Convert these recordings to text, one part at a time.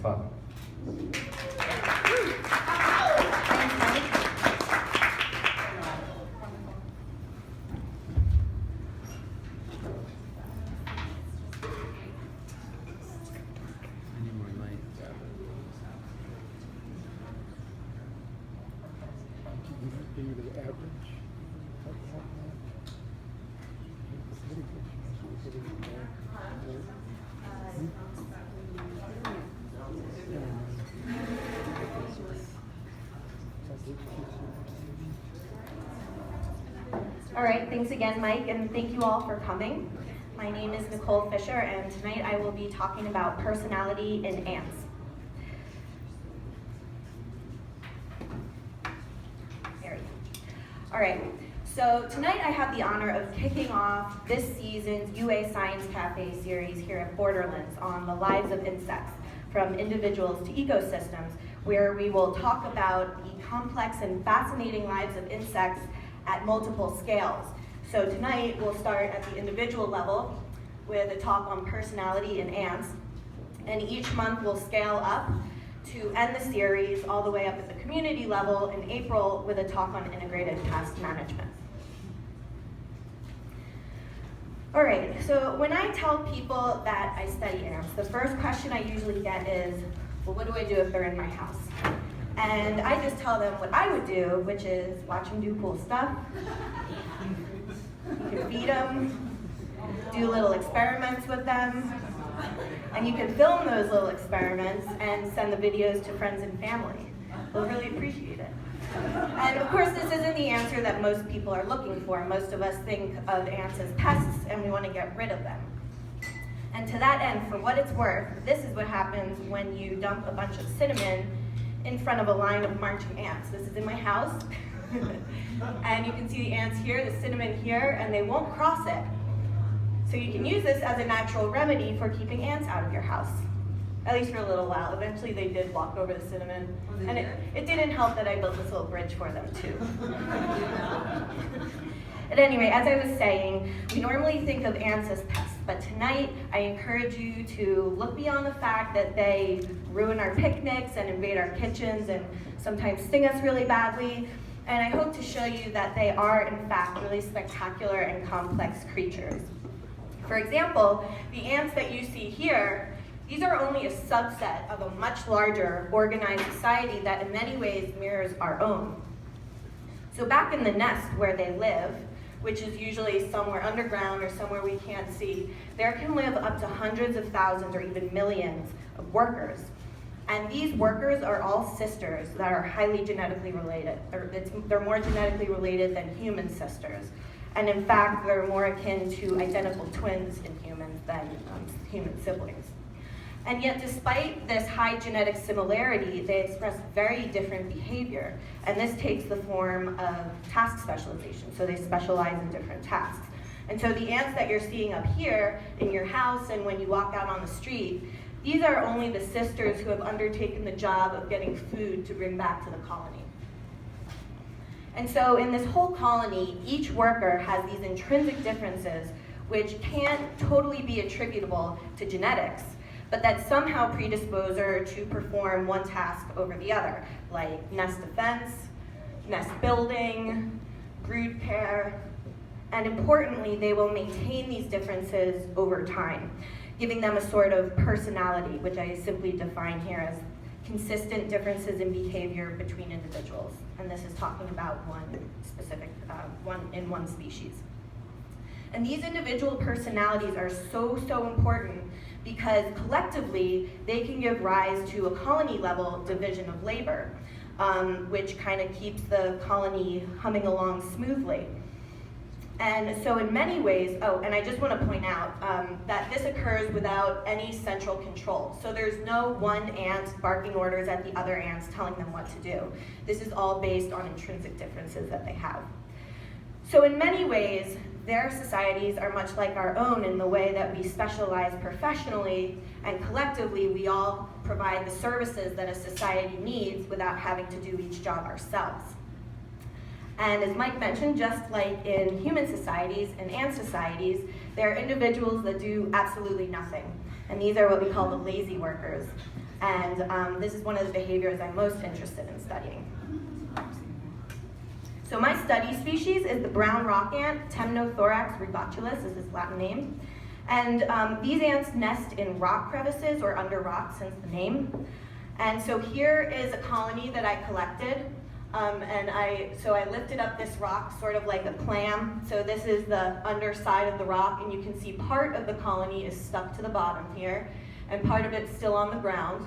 fun. All right, thanks again, Mike, and thank you all for coming. My name is Nicole Fischer, and tonight I will be talking about personality in ants. There we go. All right, so tonight I have the honor of kicking off this season's UA Science Cafe series here at Borderlands on the lives of insects, from individuals to ecosystems, where we will talk about the complex and fascinating lives of insects at multiple scales. So tonight we'll start at the individual level with a talk on personality in ants, and each month we'll scale up to end the series all the way up at the community level in April with a talk on integrated task management. All right, so when I tell people that I study ants, the first question I usually get is, well, what do I do if they're in my house? And I just tell them what I would do, which is watch them do cool stuff. You can feed them, do little experiments with them, and you can film those little experiments and send the videos to friends and family. They'll really appreciate it. And of course, this isn't the answer that most people are looking for. Most of us think of ants as pests, and we want to get rid of them. And to that end, for what it's worth, this is what happens when you dump a bunch of cinnamon in front of a line of marching ants. This is in my house. And you can see the ants here, the cinnamon here, and they won't cross it. So you can use this as a natural remedy for keeping ants out of your house, at least for a little while. Eventually they did walk over the cinnamon, and it didn't help that I built this little bridge for them too. At any rate, as I was saying, we normally think of ants as pests, but tonight I encourage you to look beyond the fact that they ruin our picnics and invade our kitchens and sometimes sting us really badly. And I hope to show you that they are, in fact, really spectacular and complex creatures. For example, the ants that you see here, these are only a subset of a much larger organized society that in many ways mirrors our own. So back in the nest where they live, which is usually somewhere underground or somewhere we can't see, there can live up to hundreds of thousands or even millions of workers. And these workers are all sisters that are highly genetically related. They're more genetically related than human sisters. And in fact, they're more akin to identical twins in humans than human siblings. And yet, despite this high genetic similarity, they express very different behavior. And this takes the form of task specialization. So they specialize in different tasks. And so the ants that you're seeing up here in your house and when you walk out on the street, these are only the sisters who have undertaken the job of getting food to bring back to the colony. And so in this whole colony, each worker has these intrinsic differences which can't totally be attributable to genetics, but that somehow predispose her to perform one task over the other, like nest defense, nest building, brood care, and importantly, they will maintain these differences over time, giving them a sort of personality, which I simply define here as consistent differences in behavior between individuals. And this is talking about one specific, one species. And these individual personalities are so important because collectively they can give rise to a colony level division of labor, which kind of keeps the colony humming along smoothly. And so in many ways, and I just want to point out that this occurs without any central control. So there's no one ant barking orders at the other ants telling them what to do. This is all based on intrinsic differences that they have. So in many ways, their societies are much like our own in the way that we specialize professionally, and collectively we all provide the services that a society needs without having to do each job ourselves. And as Mike mentioned, just like in human societies and ant societies, there are individuals that do absolutely nothing. And these are what we call the lazy workers. And this is one of the behaviors I'm most interested in studying. So my study species is the brown rock ant, Temnothorax rubotulus is his Latin name. And these ants nest in rock crevices or under rocks, hence the name. And so here is a colony that I collected. So I lifted up this rock sort of like a clam. So this is the underside of the rock, and you can see part of the colony is stuck to the bottom here, and part of it's still on the ground.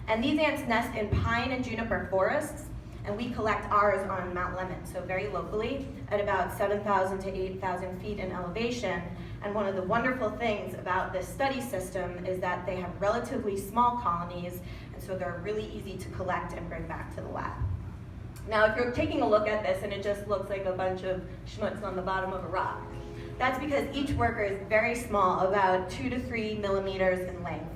And these ants nest in pine and juniper forests, and we collect ours on Mount Lemmon, so very locally, at about 7,000 to 8,000 feet in elevation. And one of the wonderful things about this study system is that they have relatively small colonies, and so they're really easy to collect and bring back to the lab. Now, if you're taking a look at this and it just looks like a bunch of schmutz on the bottom of a rock, that's because each worker is very small, about 2 to 3 millimeters in length.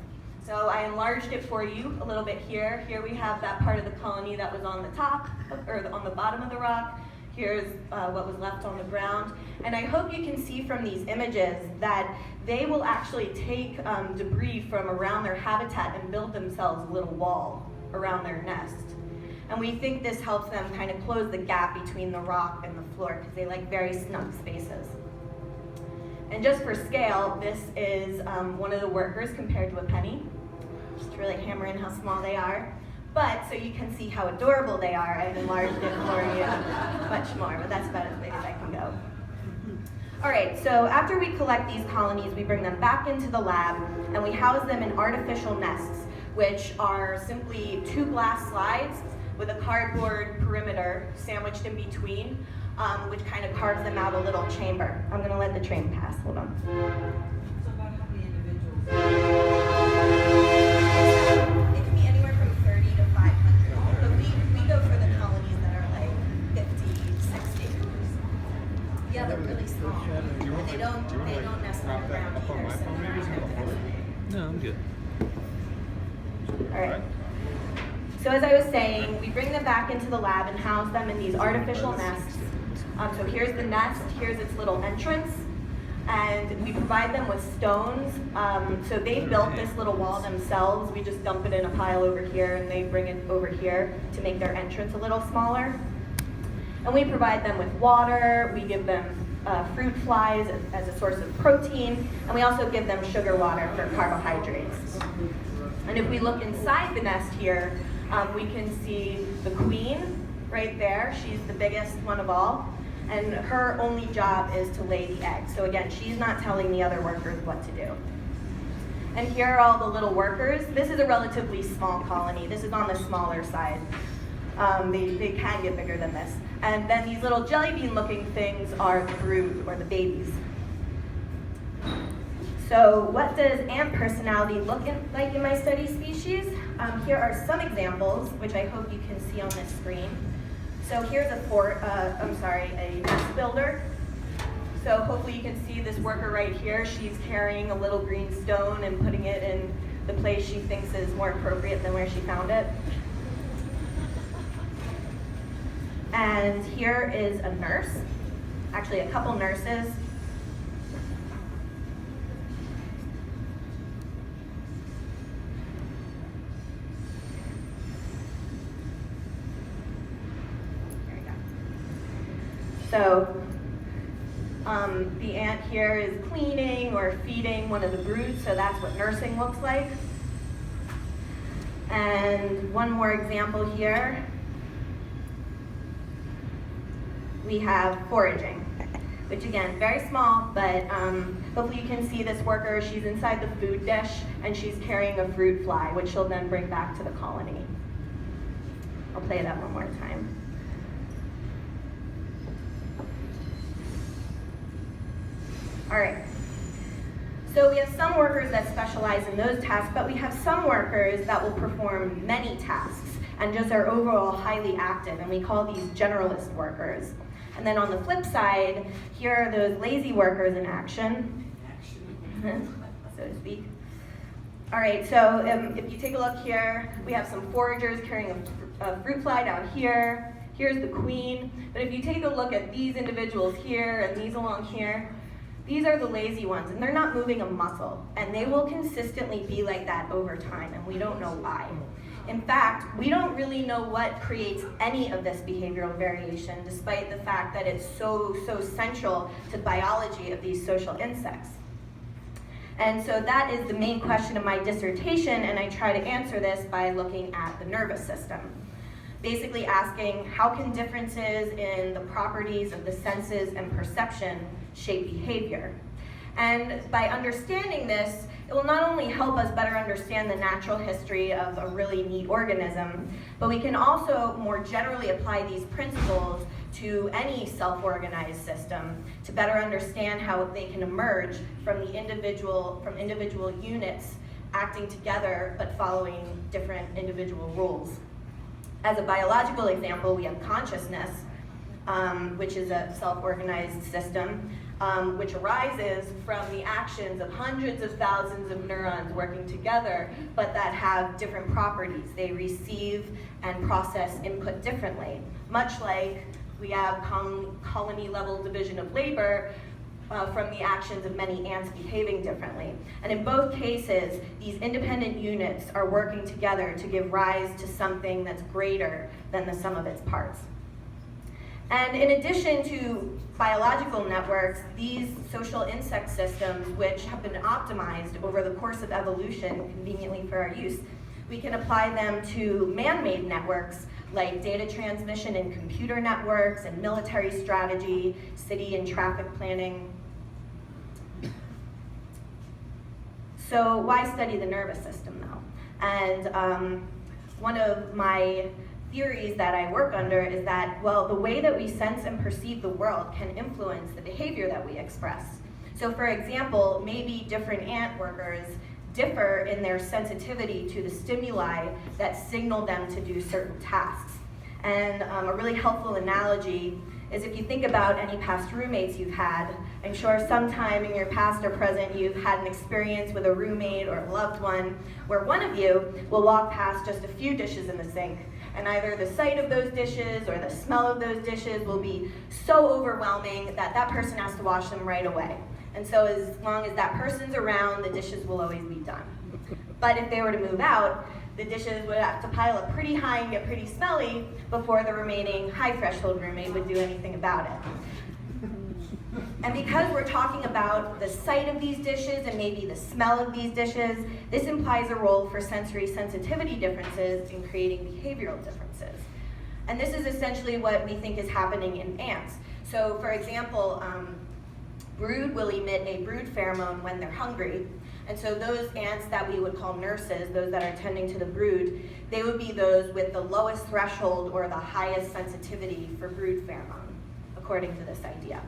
So I enlarged it for you a little bit here. Here we have that part of the colony that was on the top, or on the bottom of the rock. Here's what was left on the ground. And I hope you can see from these images that they will actually take debris from around their habitat and build themselves a little wall around their nest. And we think this helps them kind of close the gap between the rock and the floor because they like very snug spaces. And just for scale, this is one of the workers compared to a penny. Just to really hammer in how small they are. But so you can see how adorable they are, I've enlarged it for you much more, but that's about as big as I can go. All right, so after we collect these colonies, we bring them back into the lab and we house them in artificial nests, which are simply 2 glass slides with a cardboard perimeter sandwiched in between, which kind of carves them out a little chamber. I'm gonna let the train pass, hold on. So about how many individuals? It can be anywhere from 30 to 500, but we go for the colonies that are like 50, 60. Yeah, they're really small. They don't nest on the ground either, so they're not protected. No, I'm good. All right. So as I was saying, we bring them back into the lab and house them in these artificial nests. So here's the nest, here's its little entrance, and we provide them with stones. So they built this little wall themselves. We just dump it in a pile over here and they bring it over here to make their entrance a little smaller. And we provide them with water, we give them fruit flies as a source of protein, and we also give them sugar water for carbohydrates. And if we look inside the nest here, we can see the queen right there. She's the biggest one of all. And her only job is to lay the eggs. So again, she's not telling the other workers what to do. And here are all the little workers. This is a relatively small colony. This is on the smaller side. They can get bigger than this. And then these little jelly bean looking things are the brood, or the babies. So what does ant personality look like in my study species? Here are some examples, which I hope you can see on this screen. So here's a nest builder. So hopefully you can see this worker right here. She's carrying a little green stone and putting it in the place she thinks is more appropriate than where she found it. And here is a nurse, actually a couple nurses. So the ant here is cleaning or feeding one of the broods, so that's what nursing looks like. And one more example here. We have foraging, which again, very small, but hopefully you can see this worker. She's inside the food dish and she's carrying a fruit fly, which she'll then bring back to the colony. I'll play that one more time. All right, so we have some workers that specialize in those tasks, but we have some workers that will perform many tasks and just are overall highly active, and we call these generalist workers. And then on the flip side, here are those lazy workers in action, so to speak. All right, so if you take a look here, we have some foragers carrying a fruit fly down here. Here's the queen, but if you take a look at these individuals here and these along here, These are the lazy ones, and they're not moving a muscle, and they will consistently be like that over time, and we don't know why. In fact, we don't really know what creates any of this behavioral variation, despite the fact that it's so central to the biology of these social insects. And so that is the main question of my dissertation, and I try to answer this by looking at the nervous system. Basically asking, how can differences in the properties of the senses and perception shape behavior? And by understanding this, it will not only help us better understand the natural history of a really neat organism, but we can also more generally apply these principles to any self-organized system to better understand how they can emerge from individual units acting together but following different individual rules. As a biological example, we have consciousness, which is a self-organized system, which arises from the actions of hundreds of thousands of neurons working together, but that have different properties. They receive and process input differently, much like we have colony-level division of labor from the actions of many ants behaving differently. And in both cases, these independent units are working together to give rise to something that's greater than the sum of its parts. And in addition to biological networks, these social insect systems, which have been optimized over the course of evolution conveniently for our use, we can apply them to man-made networks like data transmission and computer networks and military strategy, city and traffic planning. So why study the nervous system though? And one of my theories that I work under is that, well, the way that we sense and perceive the world can influence the behavior that we express. So for example, maybe different ant workers differ in their sensitivity to the stimuli that signal them to do certain tasks. And a really helpful analogy is if you think about any past roommates you've had, I'm sure sometime in your past or present you've had an experience with a roommate or a loved one where one of you will walk past just a few dishes in the sink, and either the sight of those dishes or the smell of those dishes will be so overwhelming that that person has to wash them right away. And so as long as that person's around, the dishes will always be done. But if they were to move out, the dishes would have to pile up pretty high and get pretty smelly before the remaining high threshold roommate would do anything about it. And because we're talking about the sight of these dishes and maybe the smell of these dishes, this implies a role for sensory sensitivity differences in creating behavioral differences. And this is essentially what we think is happening in ants. So for example, brood will emit a brood pheromone when they're hungry. And so those ants that we would call nurses, those that are tending to the brood, they would be those with the lowest threshold or the highest sensitivity for brood pheromone, according to this idea.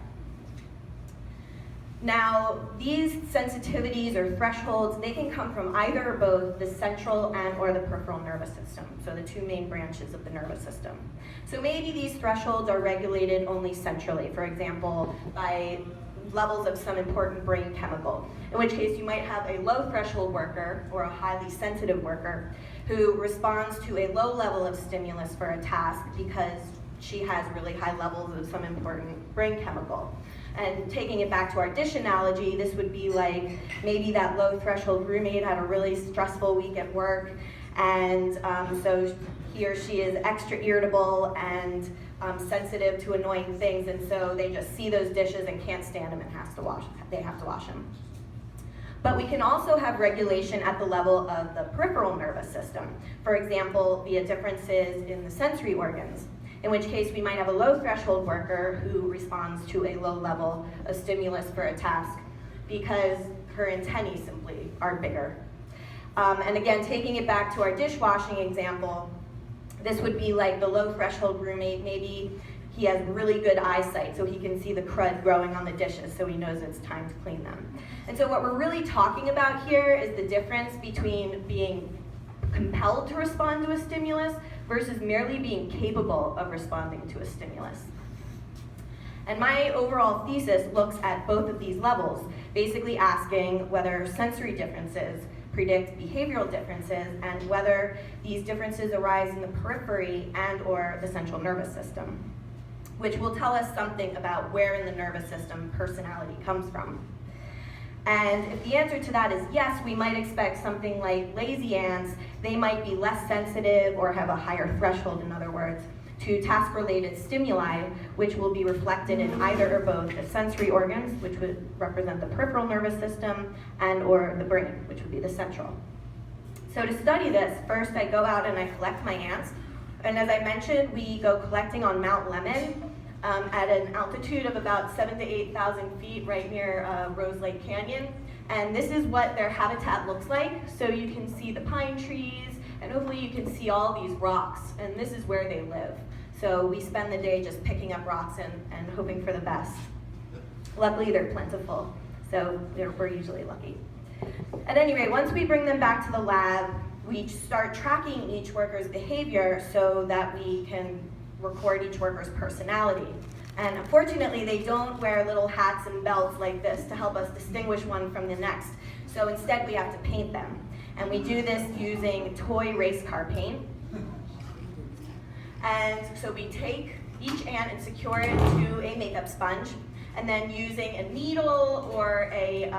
Now, these sensitivities or thresholds, they can come from either or both the central and or the peripheral nervous system, so the two main branches of the nervous system. So maybe these thresholds are regulated only centrally, for example, by levels of some important brain chemical, in which case you might have a low threshold worker or a highly sensitive worker who responds to a low level of stimulus for a task because she has really high levels of some important brain chemical. And taking it back to our dish analogy, this would be like maybe that low threshold roommate had a really stressful week at work, and so he or she is extra irritable and sensitive to annoying things, and so they just see those dishes and can't stand them and they have to wash them. But we can also have regulation at the level of the peripheral nervous system, for example, via differences in the sensory organs, in which case we might have a low threshold worker who responds to a low level of stimulus for a task because her antennae simply are bigger. And again, taking it back to our dishwashing example, this would be like the low threshold roommate. Maybe he has really good eyesight, so he can see the crud growing on the dishes, so he knows it's time to clean them. And so what we're really talking about here is the difference between being compelled to respond to a stimulus versus merely being capable of responding to a stimulus. And my overall thesis looks at both of these levels, basically asking whether sensory differences predict behavioral differences and whether these differences arise in the periphery and or the central nervous system. which will tell us something about where in the nervous system personality comes from. And if the answer to that is yes, we might expect something like lazy ants. They might be less sensitive or have a higher threshold, in other words, to task-related stimuli, which will be reflected in either or both the sensory organs, which would represent the peripheral nervous system, and or the brain, which would be the central. So to study this, first I go out and I collect my ants. And as I mentioned, we go collecting on Mount Lemmon at an altitude of about 7,000 to 8,000 feet right near Rose Lake Canyon. And this is what their habitat looks like. So you can see the pine trees, and hopefully you can see all these rocks, and this is where they live. So we spend the day just picking up rocks and hoping for the best. Luckily, they're plentiful, so we're usually lucky. At any rate, once we bring them back to the lab, we start tracking each worker's behavior so that we can record each worker's personality. And unfortunately, they don't wear little hats and belts like this to help us distinguish one from the next. So instead, we have to paint them. And we do this using toy race car paint. And so we take each ant and secure it to a makeup sponge, and then using a needle or a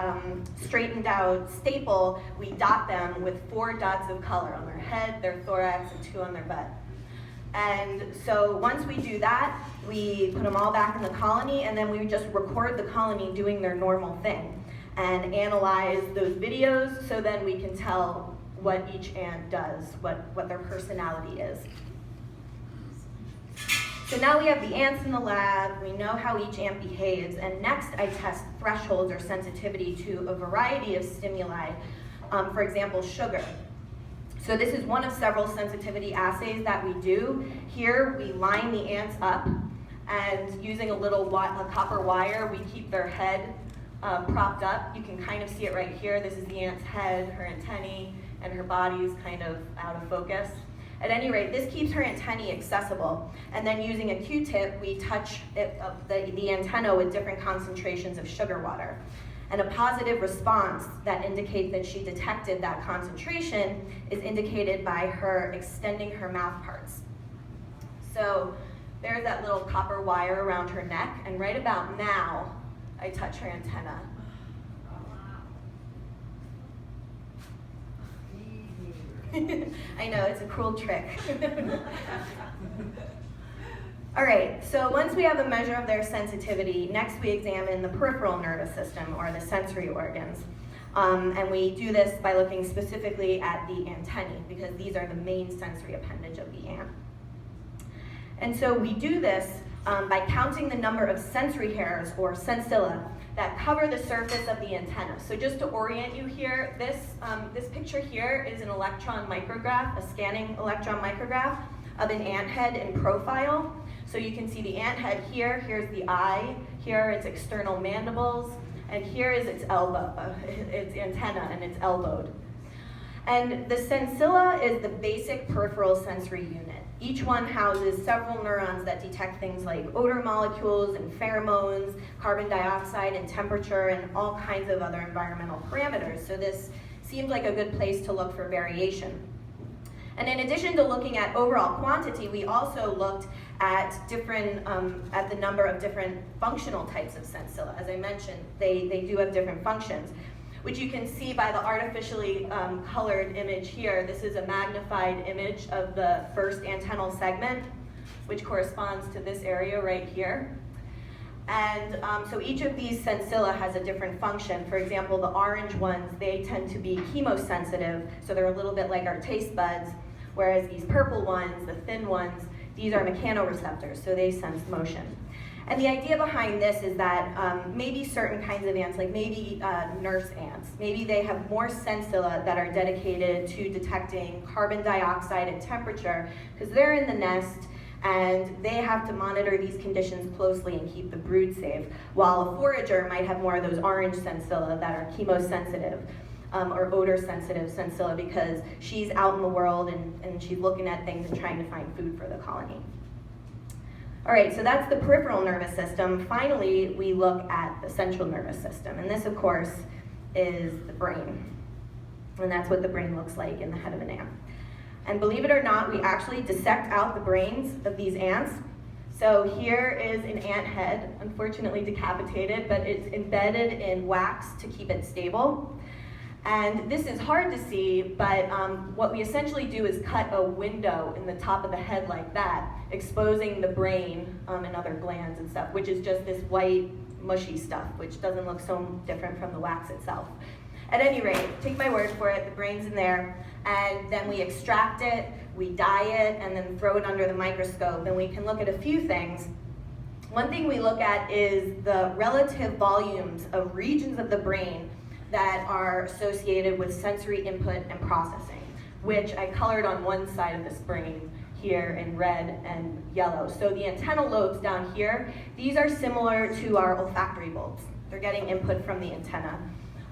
straightened out staple, we dot them with 4 dots of color on their head, their thorax, and 2 on their butt. And so once we do that, we put them all back in the colony, and then we just record the colony doing their normal thing and analyze those videos so then we can tell what each ant does, what their personality is. So now we have the ants in the lab, we know how each ant behaves, and next I test thresholds or sensitivity to a variety of stimuli, for example, sugar. So this is one of several sensitivity assays that we do. Here we line the ants up, and using a copper wire, we keep their head propped up. You can kind of see it right here. This is the ant's head, her antennae, and her body's kind of out of focus. At any rate, this keeps her antennae accessible. And then using a Q-tip, we touch the antenna with different concentrations of sugar water. And a positive response that indicates that she detected that concentration is indicated by her extending her mouth parts. So there's that little copper wire around her neck, and right about now, I touch her antenna. I know, it's a cruel trick. All right, so once we have a measure of their sensitivity, next we examine the peripheral nervous system, or the sensory organs. And we do this by looking specifically at the antennae, because these are the main sensory appendage of the ant. And so we do this by counting the number of sensory hairs, or sensilla, that cover the surface of the antenna. So just to orient you here, this picture here is an electron micrograph, a scanning electron micrograph of an ant head in profile. So you can see the ant head here, here's the eye, here are its external mandibles, and here is its its antenna, and it's elbowed. And the sensilla is the basic peripheral sensory unit. Each one houses several neurons that detect things like odor molecules and pheromones, carbon dioxide and temperature, and all kinds of other environmental parameters. So this seemed like a good place to look for variation. And in addition to looking at overall quantity, we also looked at at the number of different functional types of sensilla. As I mentioned, they do have different functions, which you can see by the artificially colored image here. This is a magnified image of the first antennal segment, which corresponds to this area right here. And so each of these sensilla has a different function. For example, the orange ones, they tend to be chemosensitive, so they're a little bit like our taste buds, whereas these purple ones, the thin ones, these are mechanoreceptors, so they sense motion. And the idea behind this is that maybe certain kinds of ants, like maybe nurse ants, maybe they have more sensilla that are dedicated to detecting carbon dioxide and temperature, because they're in the nest and they have to monitor these conditions closely and keep the brood safe, while a forager might have more of those orange sensilla that are chemosensitive or odor sensitive sensilla, because she's out in the world and she's looking at things and trying to find food for the colony. All right, so that's the peripheral nervous system. Finally, we look at the central nervous system, and this, of course, is the brain. And that's what the brain looks like in the head of an ant. And believe it or not, we actually dissect out the brains of these ants So here is an ant head, unfortunately decapitated, but it's embedded in wax to keep it stable. And this is hard to see, but what we essentially do is cut a window in the top of the head like that, exposing the brain and other glands and stuff, which is just this white, mushy stuff, which doesn't look so different from the wax itself. At any rate, take my word for it, the brain's in there, and then we extract it, we dye it, and then throw it under the microscope, and we can look at a few things. One thing we look at is the relative volumes of regions of the brain that are associated with sensory input and processing, which I colored on one side of this brain here in red and yellow. So the antennal lobes down here, these are similar to our olfactory bulbs. They're getting input from the antenna.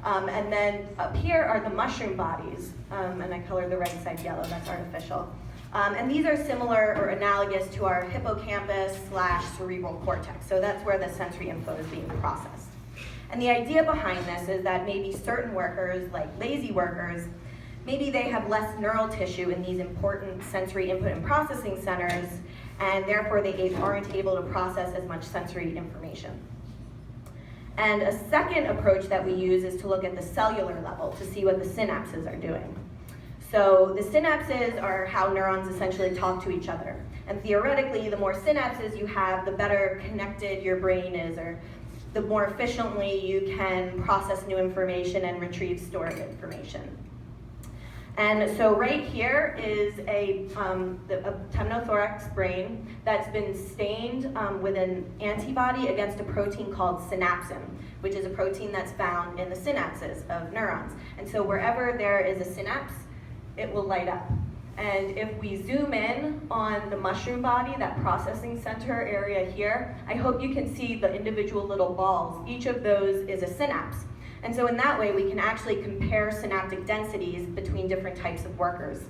And then up here are the mushroom bodies, and I colored the right side yellow, that's artificial. And these are similar or analogous to our hippocampus/cerebral cortex, so that's where the sensory info is being processed. And the idea behind this is that maybe certain workers, like lazy workers, maybe they have less neural tissue in these important sensory input and processing centers, and therefore they aren't able to process as much sensory information. And a second approach that we use is to look at the cellular level to see what the synapses are doing. So the synapses are how neurons essentially talk to each other. And theoretically, the more synapses you have, the better connected your brain is, or the more efficiently you can process new information and retrieve stored information. And so right here is a temnothorax brain that's been stained with an antibody against a protein called synapsin, which is a protein that's found in the synapses of neurons. And so wherever there is a synapse, it will light up. And if we zoom in on the mushroom body, that processing center area here, I hope you can see the individual little balls. Each of those is a synapse. And so in that way, we can actually compare synaptic densities between different types of workers.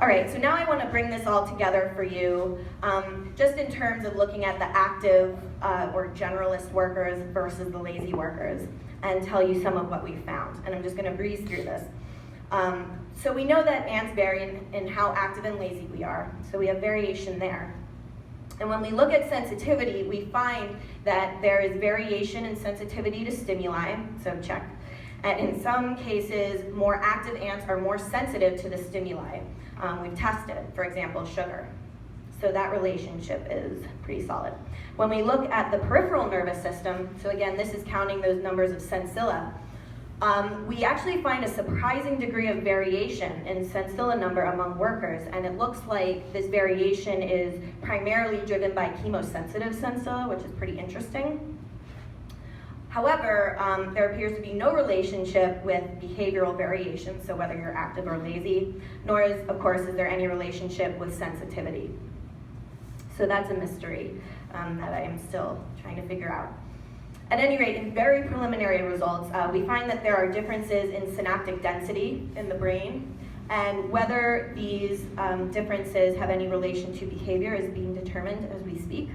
All right, so now I want to bring this all together for you, just in terms of looking at the active or generalist workers versus the lazy workers, and tell you some of what we found. And I'm just going to breeze through this. So we know that ants vary in how active and lazy we are, so we have variation there. And when we look at sensitivity, we find that there is variation in sensitivity to stimuli, so check. And in some cases, more active ants are more sensitive to the stimuli. We've tested, for example, sugar. So that relationship is pretty solid. When we look at the peripheral nervous system, so again, this is counting those numbers of sensilla, we actually find a surprising degree of variation in sensilla number among workers, and it looks like this variation is primarily driven by chemosensitive sensilla, which is pretty interesting. However, there appears to be no relationship with behavioral variation, so whether you're active or lazy, nor is, of course, is there any relationship with sensitivity. So that's a mystery that I am still trying to figure out. At any rate, in very preliminary results, we find that there are differences in synaptic density in the brain, and whether these differences have any relation to behavior is being determined as we speak.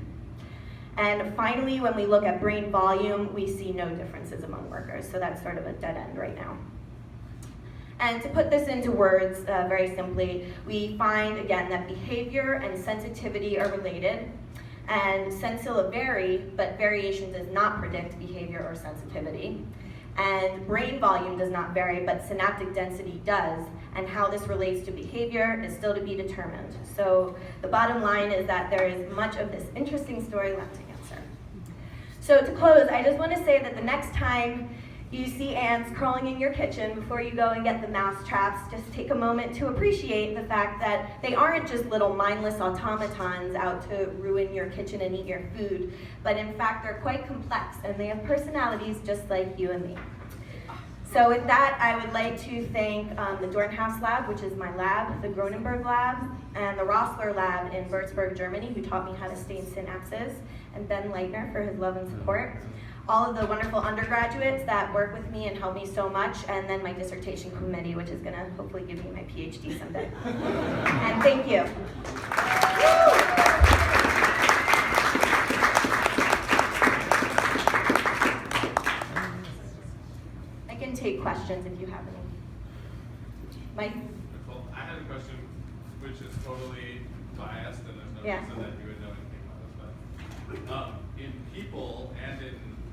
And finally, when we look at brain volume, we see no differences among workers, so that's sort of a dead end right now. And to put this into words very simply, we find again that behavior and sensitivity are related, and sensilla vary, but variation does not predict behavior or sensitivity. And brain volume does not vary, but synaptic density does, and how this relates to behavior is still to be determined. So the bottom line is that there is much of this interesting story left to answer. So to close, I just want to say that the next time you see ants crawling in your kitchen, before you go and get the mouse traps, just take a moment to appreciate the fact that they aren't just little mindless automatons out to ruin your kitchen and eat your food, but in fact they're quite complex and they have personalities just like you and me. So with that, I would like to thank the Dornhaus Lab, which is my lab, the Gronenberg Lab, and the Rossler Lab in Würzburg, Germany, who taught me how to stain synapses, and Ben Leitner for his love and support. All of the wonderful undergraduates that work with me and help me so much, and then my dissertation committee, which is gonna hopefully give me my PhD someday. And thank you. I can take questions if you have any. Mike? Nicole, I had a question which is totally biased, and there's no Yeah. reason that you would know anything about this, but in people and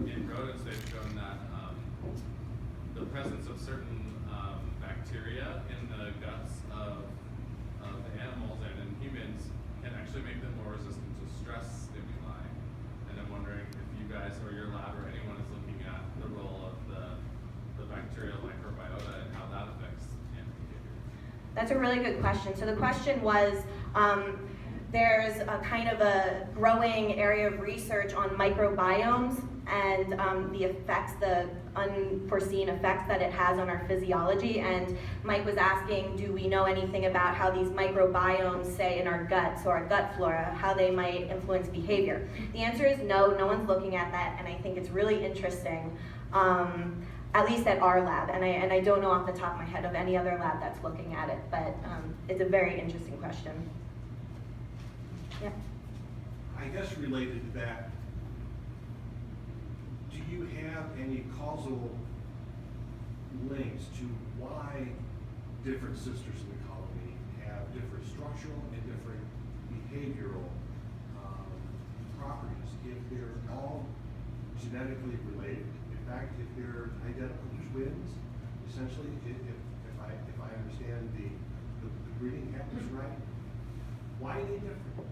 in rodents, they've shown that the presence of certain bacteria in the guts of the animals and in humans can actually make them more resistant to stress stimuli. And I'm wondering if you guys or your lab or anyone is looking at the role of the bacterial microbiota and how that affects animal behavior. That's a really good question. So the question was, there's a kind of a growing area of research on microbiomes and the effects, the unforeseen effects that it has on our physiology. And Mike was asking, do we know anything about how these microbiomes, say in our guts or our gut flora, how they might influence behavior? The answer is no, no one's looking at that, and I think it's really interesting. At least at our lab, and I don't know off the top of my head of any other lab that's looking at it, but it's a very interesting question. Yeah. I guess related to that, do you have any causal links to why different sisters in the colony have different structural and different behavioral properties if they're all genetically related? In fact, if they're identical twins, essentially, if I understand the breeding habits right, why are they different?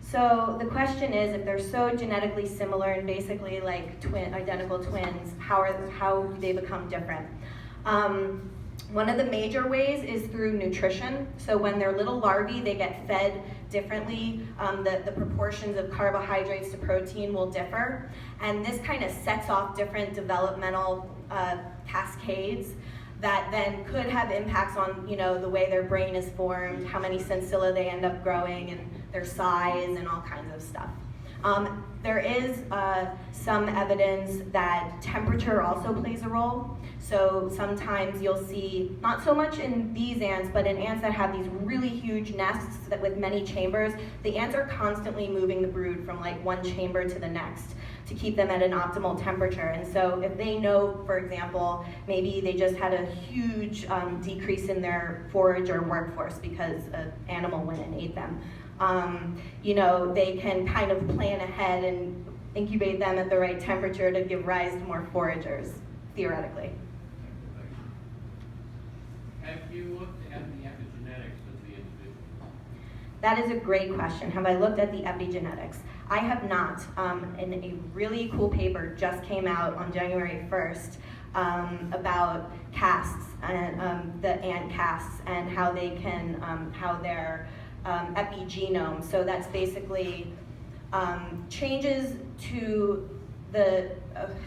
So the question is, if they're so genetically similar and basically like identical twins, how do they become different? One of the major ways is through nutrition. So when they're little larvae, they get fed differently. The proportions of carbohydrates to protein will differ. And this kind of sets off different developmental cascades that then could have impacts on, the way their brain is formed, how many sensilla they end up growing, and their size, and all kinds of stuff. There is some evidence that temperature also plays a role. So sometimes you'll see, not so much in these ants, but in ants that have these really huge nests with many chambers, the ants are constantly moving the brood from like one chamber to the next to keep them at an optimal temperature. And so if they know, for example, maybe they just had a huge decrease in their forager workforce because an animal went and ate them, they can kind of plan ahead and incubate them at the right temperature to give rise to more foragers, theoretically. Have you looked at the epigenetics of the individual? That is a great question. Have I looked at the epigenetics? I have not. And a really cool paper just came out on January 1st about casts, and the ant casts, and how they can, how their epigenome, so that's basically changes to the,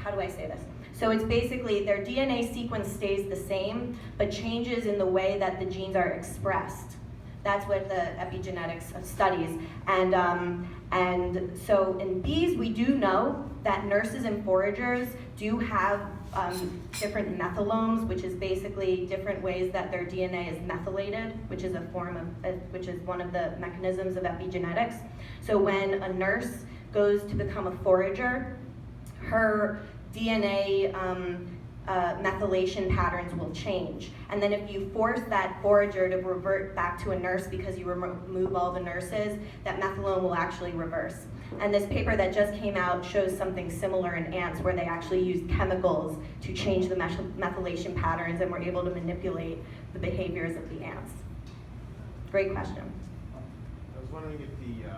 how do I say this? So it's basically their DNA sequence stays the same, but changes in the way that the genes are expressed. That's what the epigenetics studies. And so in bees, we do know that nurses and foragers do have different methylomes, which is basically different ways that their DNA is methylated, which is a form of, which is one of the mechanisms of epigenetics. So when a nurse goes to become a forager, her DNA methylation patterns will change. And then if you force that forager to revert back to a nurse because you remove all the nurses, that methylome will actually reverse. And this paper that just came out shows something similar in ants, where they actually used chemicals to change the methylation patterns and were able to manipulate the behaviors of the ants. Great question. I was wondering if the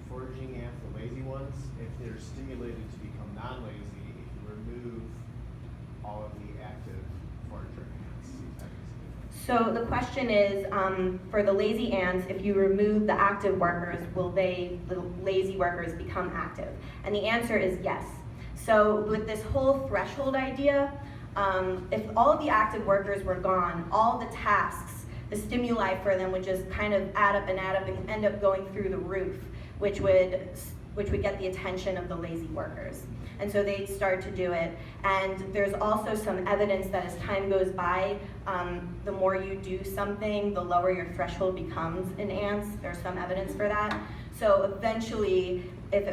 foraging ants, the lazy ones, if they're stimulated to become non-lazy, if you remove all of the active forager ants. So the question is, for the lazy ants, if you remove the active workers, will the lazy workers become active? And the answer is yes. So with this whole threshold idea, if all of the active workers were gone, all the tasks, the stimuli for them would just kind of add up and end up going through the roof, which would get the attention of the lazy workers. And so they'd start to do it. And there's also some evidence that as time goes by, the more you do something, the lower your threshold becomes in ants. There's some evidence for that. So eventually, if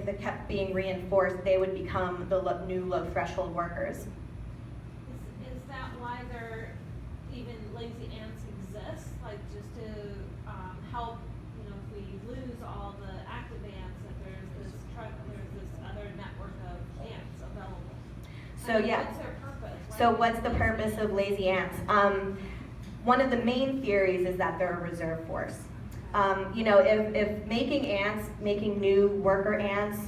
it kept being reinforced, they would become the new low threshold workers. Is that why even lazy ants exist? Like just to help, So yeah. What's their purpose? So what's the purpose of lazy ants? One of the main theories is that they're a reserve force. You know, if making new worker ants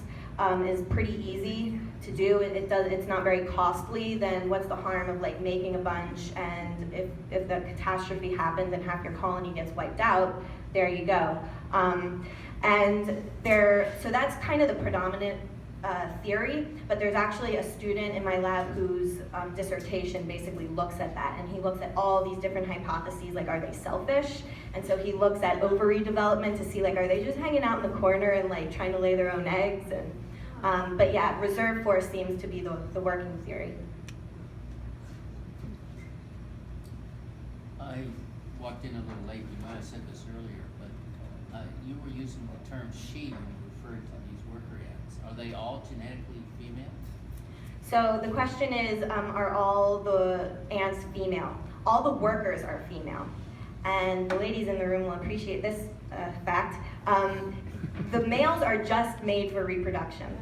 is pretty easy to do, it's not very costly, then what's the harm of like making a bunch, and if the catastrophe happens and half your colony gets wiped out, there you go. So that's kind of the predominant theory, but there's actually a student in my lab whose dissertation basically looks at that, and he looks at all these different hypotheses, like are they selfish? And so he looks at ovary development to see like are they just hanging out in the corner and like trying to lay their own eggs, and but yeah, reserve force seems to be the working theory. I walked in a little late, you might have said this earlier, but you were using the term she when you referred to these worker ants. Are they all genetically female? So the question is, are all the ants female? All the workers are female. And the ladies in the room will appreciate this fact. The males are just made for reproduction.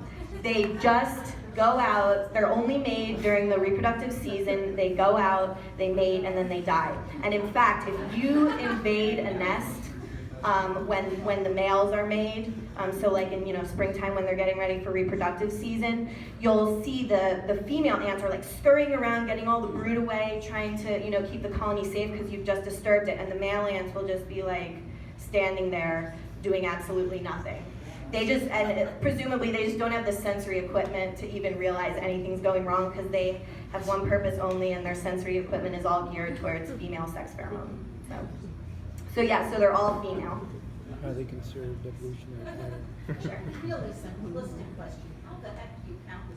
They just go out, they're only made during the reproductive season, they go out, they mate, and then they die. And in fact, if you invade a nest when the males are made, so like in springtime when they're getting ready for reproductive season, you'll see the female ants are like scurrying around, getting all the brood away, trying to keep the colony safe because you've just disturbed it, and the male ants will just be like standing there doing absolutely nothing. Presumably they just don't have the sensory equipment to even realize anything's going wrong because they have one purpose only, and their sensory equipment is all geared towards female sex pheromone. So they're all female. How they considered evolutionary pattern. Sure. Really simplistic question. How the heck do you count the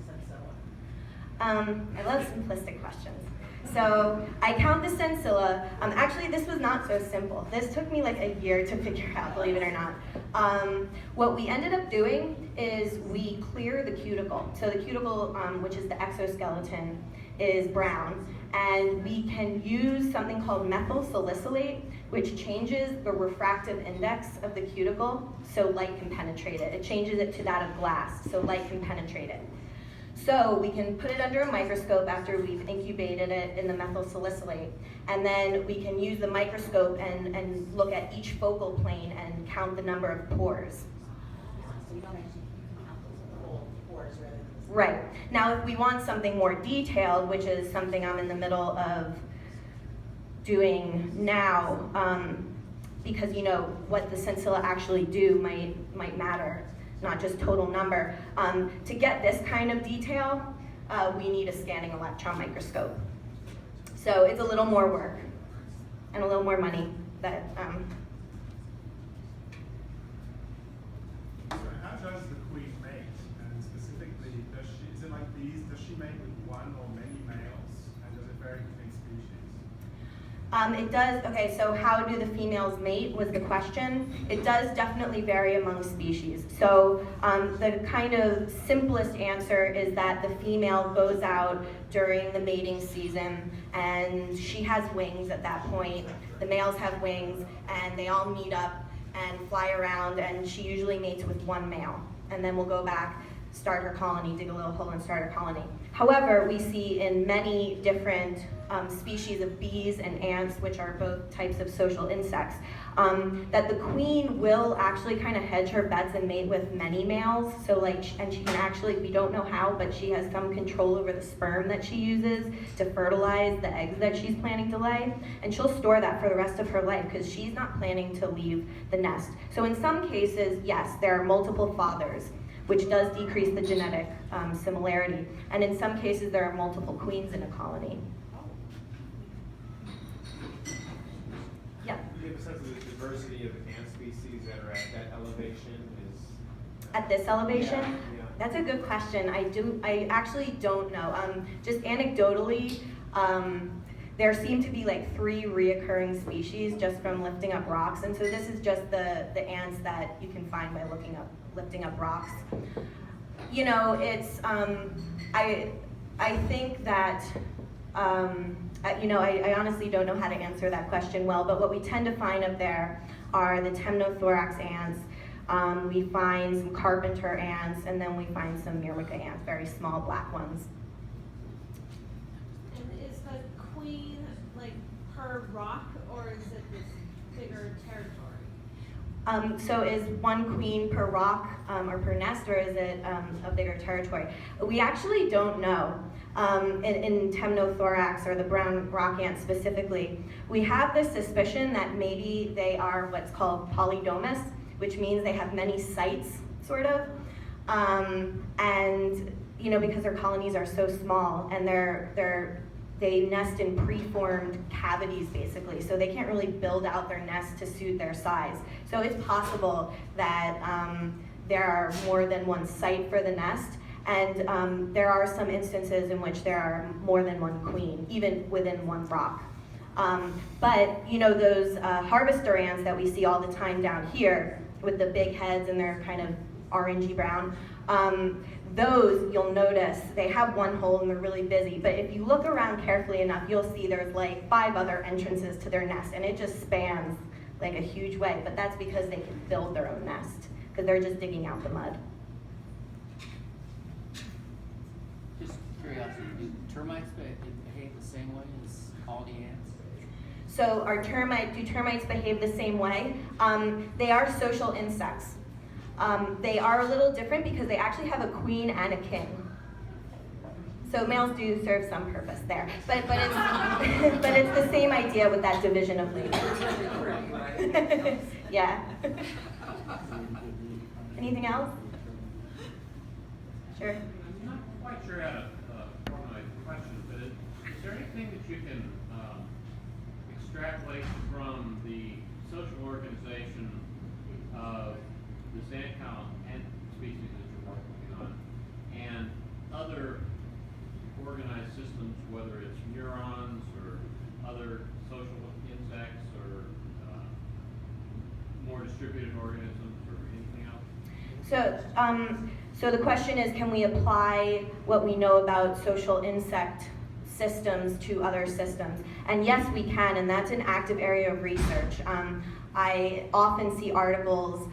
sensilla? I love simplistic questions. So I count the sensilla. Actually, this was not so simple. This took me like a year to figure out, believe it or not. What we ended up doing is we clear the cuticle. So the cuticle, which is the exoskeleton, is brown. And we can use something called methyl salicylate, which changes the refractive index of the cuticle so light can penetrate it. It changes it to that of glass so light can penetrate it. So we can put it under a microscope after we've incubated it in the methyl salicylate, and then we can use the microscope and look at each focal plane and count the number of pores. So you don't actually count those whole pores rather than the Right. Now if we want something more detailed, which is something I'm in the middle of doing now, because what the sensilla actually do might matter, not just total number. To get this kind of detail, we need a scanning electron microscope. So it's a little more work and a little more money. So how does the queen mate? And specifically, is it like bees? Does she mate with one or many males? And does it vary between species? It does. Okay, so how do the females mate was the question. It does definitely vary among species. So the kind of simplest answer is that the female goes out during the mating season, and she has wings at that point. The males have wings, and they all meet up and fly around, and she usually mates with one male. And then we'll go back, start her colony, dig a little hole and start her colony. However, we see in many different species of bees and ants, which are both types of social insects, that the queen will actually kind of hedge her bets and mate with many males. So and she can actually, we don't know how, but she has some control over the sperm that she uses to fertilize the eggs that she's planning to lay. And she'll store that for the rest of her life because she's not planning to leave the nest. So in some cases, yes, there are multiple fathers, which does decrease the genetic similarity. And in some cases, there are multiple queens in a colony. Yeah. Do you have a sense of the diversity of ant species that are at that elevation? At this elevation? Yeah. That's a good question. I actually don't know. Just anecdotally, there seem to be like 3 reoccurring species just from lifting up rocks, and so this is just the ants that you can find by lifting up rocks. It's I think that I honestly don't know how to answer that question well, but what we tend to find up there are the temnothorax ants. We find some carpenter ants, and then we find some myrmica ants, very small black ones. per rock, or is it this bigger territory? So is one queen per rock or per nest, or is it a bigger territory? We actually don't know. In temnothorax, or the brown rock ant specifically, we have this suspicion that maybe they are what's called polydomous, which means they have many sites, sort of. And because their colonies are so small, and they nest in preformed cavities, basically, so they can't really build out their nest to suit their size. So it's possible that there are more than one site for the nest, and there are some instances in which there are more than one queen, even within one rock. But those harvester ants that we see all the time down here with the big heads and they're kind of orangey brown, those, you'll notice, they have one hole and they're really busy, but if you look around carefully enough, you'll see there's like 5 other entrances to their nest, and it just spans like a huge way, but that's because they can build their own nest, because they're just digging out the mud. Just curiosity, do termites behave the same way as colony ants? So do termites behave the same way? They are social insects. They are a little different because they actually have a queen and a king. So males do serve some purpose there, but it's but it's the same idea with that division of labor. Yeah. Anything else? Sure. I'm not quite sure how to formulate the question, but is there anything that you can extrapolate from the social organization of the ant species that you're working on and other organized systems, whether it's neurons or other social insects or more distributed organisms or anything else? So the question is, can we apply what we know about social insect systems to other systems? And yes, we can, and that's an active area of research. I often see articles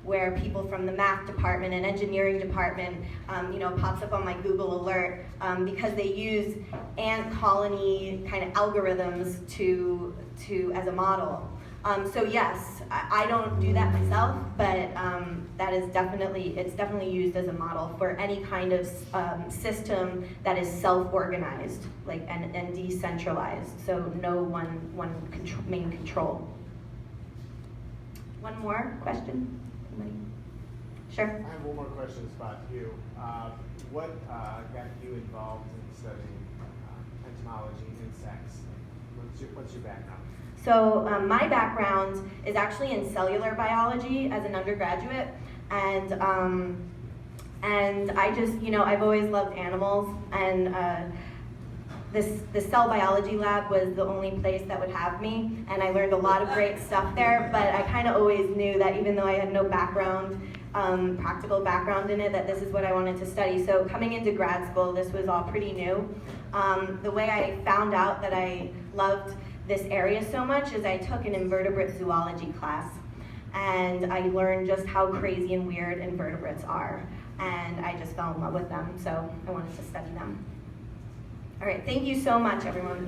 where people from the math department and engineering department, pops up on my Google alert because they use ant colony kind of algorithms to as a model. So yes, I don't do that myself, but that is definitely used as a model for any kind of system that is self-organized, and decentralized. So no one main control. One more question? Anybody? Sure. I have one more question about you. What got you involved in studying entomology, insects? What's your background? So my background is actually in cellular biology as an undergraduate, and I just, I've always loved animals, and the cell biology lab was the only place that would have me, and I learned a lot of great stuff there, but I kind of always knew that even though I had no background, practical background in it, that this is what I wanted to study. So coming into grad school, this was all pretty new. The way I found out that I loved this area so much is I took an invertebrate zoology class, and I learned just how crazy and weird invertebrates are, and I just fell in love with them, so I wanted to study them. All right, thank you so much, everyone.